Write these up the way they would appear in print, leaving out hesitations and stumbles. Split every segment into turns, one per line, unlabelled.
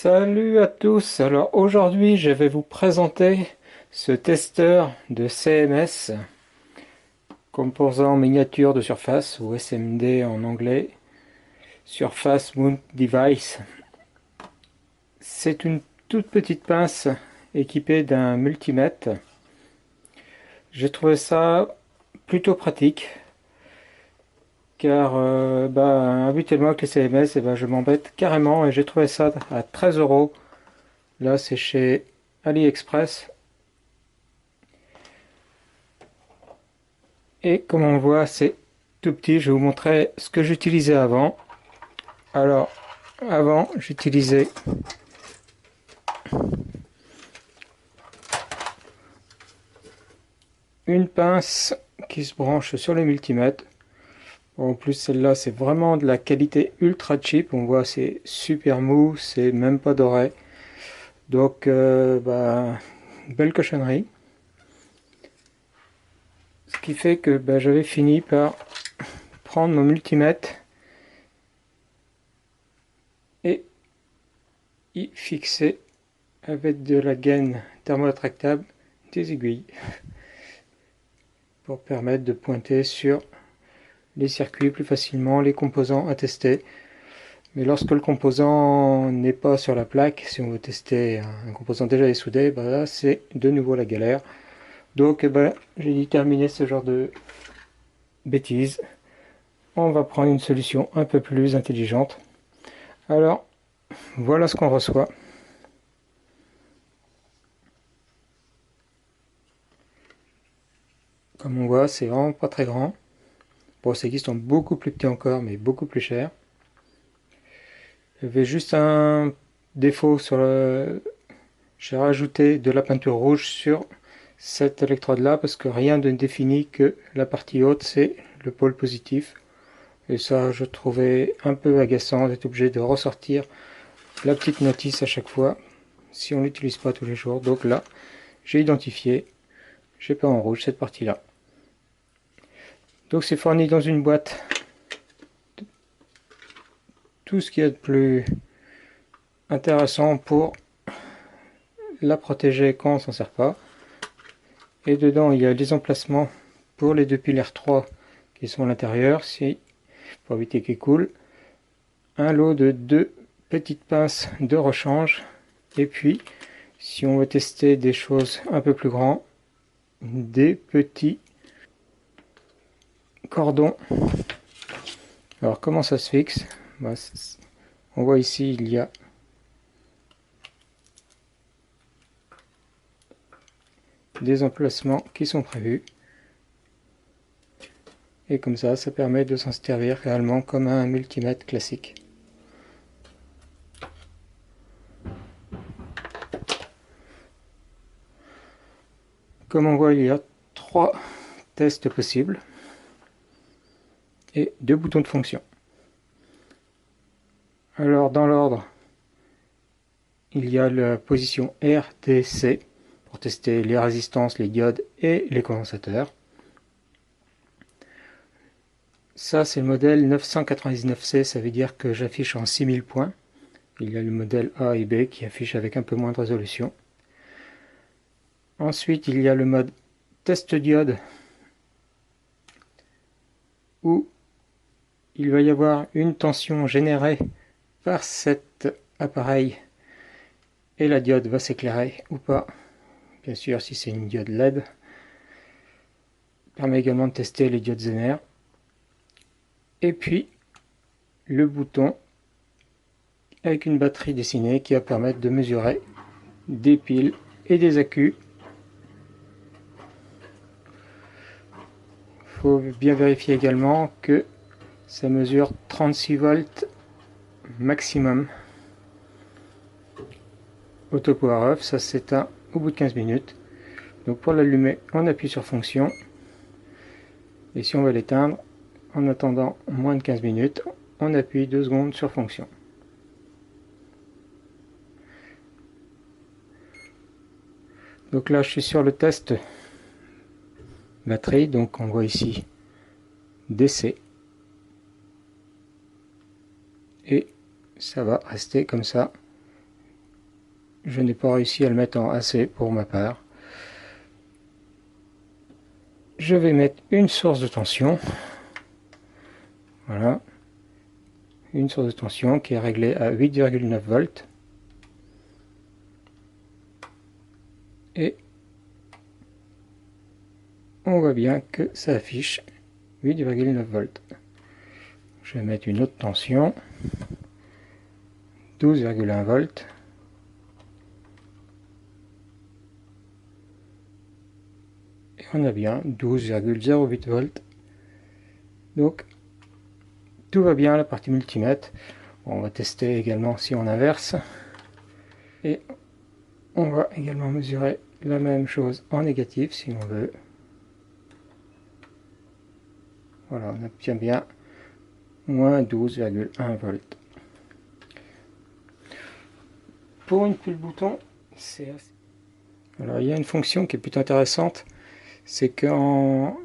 Salut à tous, alors aujourd'hui je vais vous présenter ce testeur de CMS, composant miniature de surface ou SMD en anglais, Surface Mount Device. C'est une toute petite pince équipée d'un multimètre. J'ai trouvé ça plutôt pratique car habituellement avec les CMS je m'embête carrément et j'ai trouvé ça à 13 €. Là c'est chez AliExpress. Et comme on voit, c'est tout petit. Je vais vous montrer ce que j'utilisais avant. Alors, avant, j'utilisais une pince qui se branche sur le multimètre. En plus, celle-là, c'est vraiment de la qualité ultra cheap. On voit, c'est super mou, c'est même pas doré. Donc, belle cochonnerie. Ce qui fait que j'avais fini par prendre mon multimètre et y fixer avec de la gaine thermorétractable des aiguilles pour permettre de pointer sur les circuits plus facilement, les composants à tester. Mais lorsque le composant n'est pas sur la plaque, si on veut tester un composant déjà essoudé, là c'est de nouveau la galère. Donc j'ai dû terminer ce genre de bêtises. On va prendre une solution un peu plus intelligente. Alors voilà ce qu'on reçoit. Comme on voit, c'est vraiment pas très grand. Bon, ces qui sont beaucoup plus petits encore, mais beaucoup plus chers. J'avais juste un défaut sur le... J'ai rajouté de la peinture rouge sur cette électrode là parce que rien ne définit que la partie haute c'est le pôle positif. Et ça, je trouvais un peu agaçant d'être obligé de ressortir la petite notice à chaque fois si on l'utilise pas tous les jours. Donc là, j'ai identifié, j'ai peint en rouge cette partie là. Donc c'est fourni dans une boîte. Tout ce qu'il y a de plus intéressant pour la protéger quand on s'en sert pas. Et dedans il y a les emplacements pour les deux piles R3 qui sont à l'intérieur, pour éviter qu'ils coulent. Un lot de deux petites pinces de rechange. Et puis, si on veut tester des choses un peu plus grands, des petits cordons. Alors, comment ça se fixe? On voit ici, il y a des emplacements qui sont prévus. Et comme ça permet de s'en servir réellement comme un multimètre classique. Comme on voit, il y a 3 tests possibles et 2 boutons de fonction. Alors dans l'ordre, il y a la position RDC pour tester les résistances, les diodes et les condensateurs. Ça c'est le modèle 999C, ça veut dire que j'affiche en 6000 points. Il y a le modèle A et B qui affiche avec un peu moins de résolution. Ensuite il y a le mode test diode où il va y avoir une tension générée par cet appareil et la diode va s'éclairer ou pas. Bien sûr, si c'est une diode LED. Permet également de tester les diodes Zener. Et puis le bouton avec une batterie dessinée qui va permettre de mesurer des piles et des accus. Il faut bien vérifier également que ça mesure 36 volts maximum. Auto power off, ça s'éteint au bout de 15 minutes. Donc pour l'allumer, on appuie sur fonction. Et si on veut l'éteindre, en attendant moins de 15 minutes, on appuie 2 secondes sur fonction. Donc là, je suis sur le test batterie. Donc on voit ici DC. Et ça va rester comme ça je n'ai pas réussi à le mettre en AC pour ma part. Je vais mettre une source de tension. Voilà. Une source de tension qui est réglée à 8,9 volts. Et on voit bien que ça affiche 8,9 volts. Je vais mettre une autre tension, 12,1 volts. Et on a bien 12,08 volts. Donc tout va bien, la partie multimètre. Bon, on va tester également si on inverse. Et on va également mesurer la même chose en négatif si on veut. Voilà, on obtient bien moins 12,1 volts. Pour une pile bouton, c'est assez... Alors il y a une fonction qui est plutôt intéressante, c'est qu'il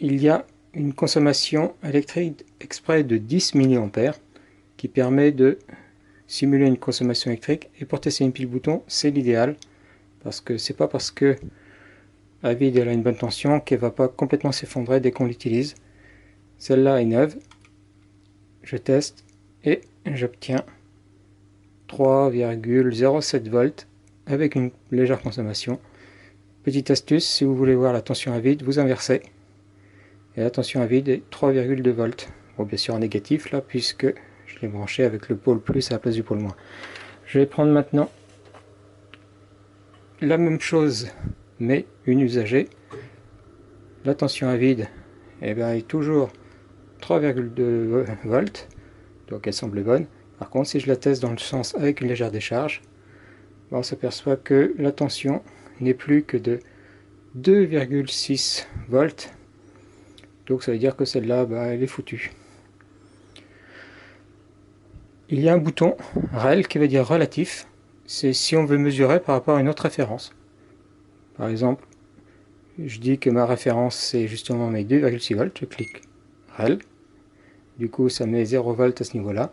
y a une consommation électrique exprès de 10 mA qui permet de simuler une consommation électrique. Et pour tester une pile bouton, c'est l'idéal, parce que c'est pas parce que la vide elle a une bonne tension qu'elle va pas complètement s'effondrer dès qu'on l'utilise. Celle-là est neuve. Je teste et j'obtiens 3,07 volts avec une légère consommation. Petite astuce, si vous voulez voir la tension à vide, vous inversez. Et la tension à vide est 3,2 volts. Bon, bien sûr en négatif là, puisque je l'ai branché avec le pôle plus à la place du pôle moins. Je vais prendre maintenant la même chose, mais une usagée. La tension à vide est toujours 3,2 volts, donc elle semble bonne. Par contre, si je la teste dans le sens avec une légère décharge, on s'aperçoit que la tension n'est plus que de 2,6 volts. Donc ça veut dire que celle-là, elle est foutue. Il y a un bouton REL qui veut dire relatif. C'est si on veut mesurer par rapport à une autre référence. Par exemple, je dis que ma référence c'est justement mes 2,6 volts. Je clique REL. Du coup, ça met 0 volts à ce niveau-là.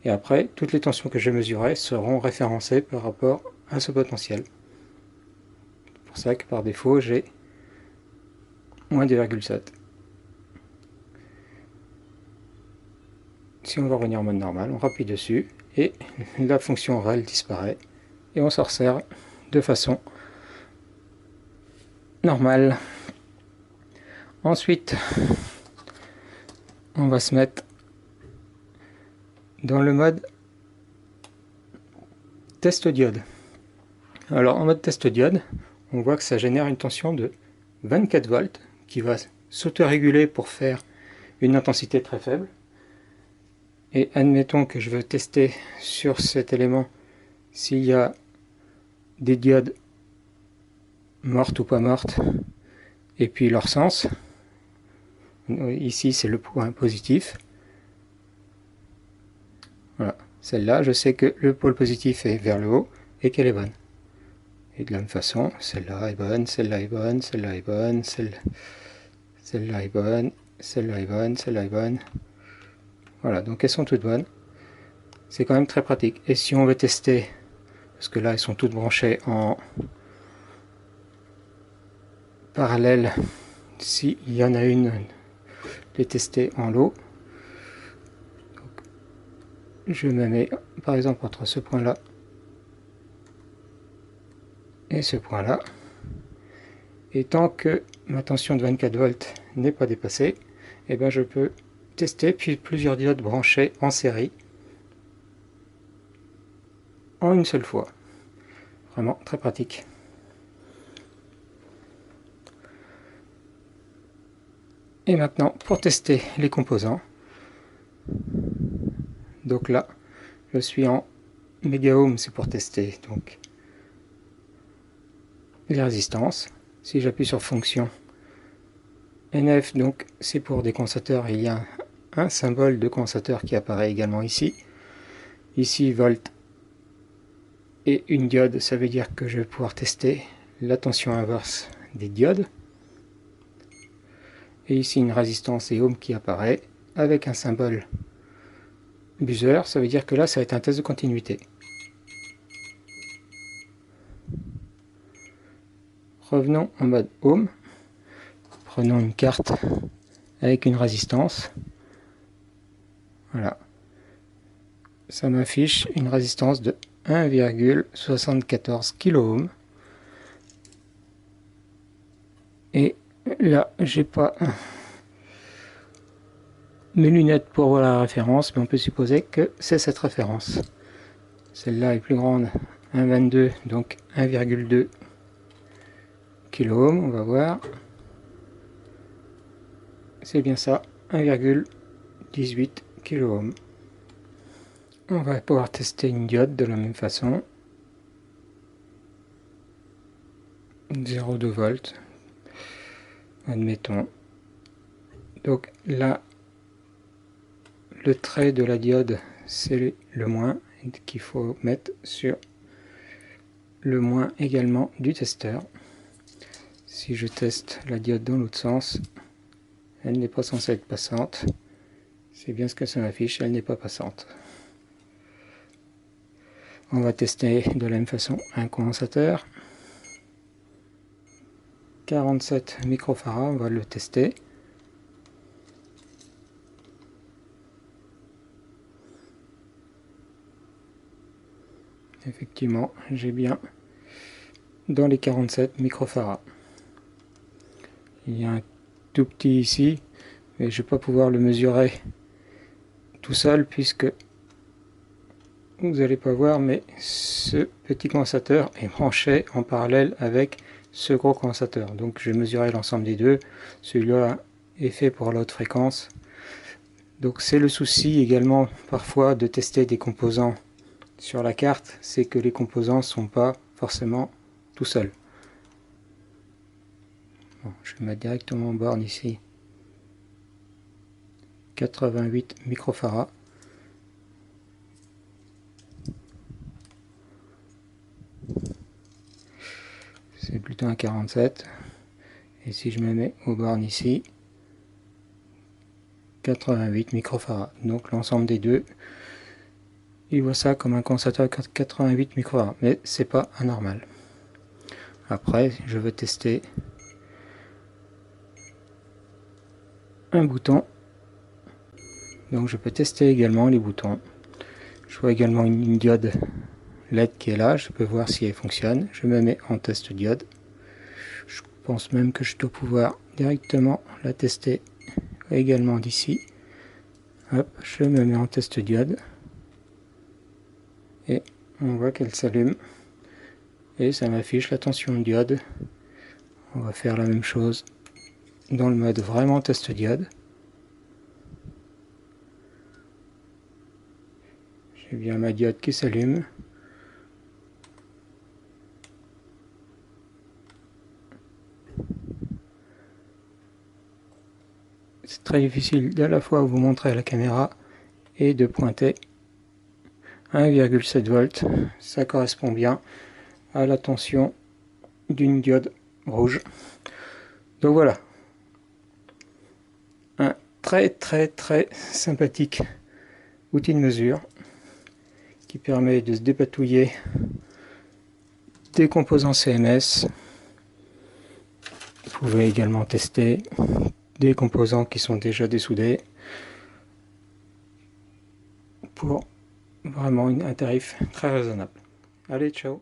Et après, toutes les tensions que je mesurerai seront référencées par rapport à ce potentiel. C'est pour ça que par défaut, j'ai moins 2,7. Si on va revenir en mode normal, on rappuie dessus et la fonction REL disparaît. Et on s'en resserre de façon normale. Ensuite, on va se mettre dans le mode test diode. Alors en mode test diode, on voit que ça génère une tension de 24 volts qui va s'autoréguler pour faire une intensité très faible. Et admettons que je veux tester sur cet élément s'il y a des diodes mortes ou pas mortes et puis leur sens. Ici c'est le point positif. Voilà, celle-là je sais que le pôle positif est vers le haut et qu'elle est bonne. Et de la même façon, celle-là est bonne, celle-là est bonne, celle-là est bonne, celle-là est bonne, celle-là est bonne, celle-là est bonne. Voilà, donc elles sont toutes bonnes. C'est quand même très pratique. Et si on veut tester, parce que là elles sont toutes branchées en parallèle, s'il y en a une, les tester en lot. Je me mets par exemple entre ce point là et ce point là, et tant que ma tension de 24 volts n'est pas dépassée, et je peux tester puis plusieurs diodes branchées en série en une seule fois. Vraiment très pratique. Et maintenant pour tester les composants, donc là je suis en méga ohm, c'est pour tester donc les résistances. Si j'appuie sur fonction NF, donc c'est pour des condensateurs, il y a un symbole de condensateur qui apparaît également ici. Ici volt et une diode, ça veut dire que je vais pouvoir tester la tension inverse des diodes. Et ici une résistance et ohm qui apparaît avec un symbole buzzer, ça veut dire que là ça va être un test de continuité. revenons en mode Home. Prenons une carte avec une résistance. Voilà. Ça m'affiche une résistance de 1,74 kΩ. Et là, j'ai pas mes lunettes pour voir la référence, mais on peut supposer que c'est cette référence. Celle-là est plus grande, 1,22, donc 1,2 kΩ, on va voir. C'est bien ça, 1,18 kΩ. On va pouvoir tester une diode de la même façon. 0,2 volts. Admettons. Donc là, le trait de la diode, c'est le moins qu'il faut mettre sur le moins également du testeur. Si je teste la diode dans l'autre sens, elle n'est pas censée être passante. C'est bien ce que ça m'affiche, elle n'est pas passante. On va tester de la même façon un condensateur. 47 microfarads, on va le tester. Effectivement, j'ai bien dans les 47 microfarads. Il y a un tout petit ici, mais je ne vais pas pouvoir le mesurer tout seul puisque vous n'allez pas voir, mais ce petit condensateur est branché en parallèle avec ce gros condensateur. Donc je vais mesurer l'ensemble des deux. Celui-là est fait pour la haute fréquence. Donc c'est le souci également parfois de tester des composants sur la carte, c'est que les composants ne sont pas forcément tout seuls. Bon, je vais mettre directement en borne ici. 88 microfarads. C'est plutôt un 47. Et si je me mets aux bornes ici, 88 microfarads. Donc l'ensemble des deux, il voit ça comme un condensateur 88 microfarads, mais c'est pas anormal. Après, je veux tester un bouton. Donc je peux tester également les boutons. Je vois également une diode LED qui est là, je peux voir si elle fonctionne. Je me mets en test diode. Je pense même que je dois pouvoir directement la tester également d'ici. Hop, je me mets en test diode. Et on voit qu'elle s'allume. Et ça m'affiche la tension de diode. On va faire la même chose dans le mode vraiment test diode. J'ai bien ma diode qui s'allume. C'est très difficile d'à la fois vous montrer à la caméra et de pointer 1,7 volts. Ça correspond bien à la tension d'une diode rouge. Donc voilà, un très sympathique outil de mesure qui permet de se dépatouiller des composants CMS. Vous pouvez également tester des composants qui sont déjà dessoudés pour vraiment un tarif très raisonnable. Allez, ciao!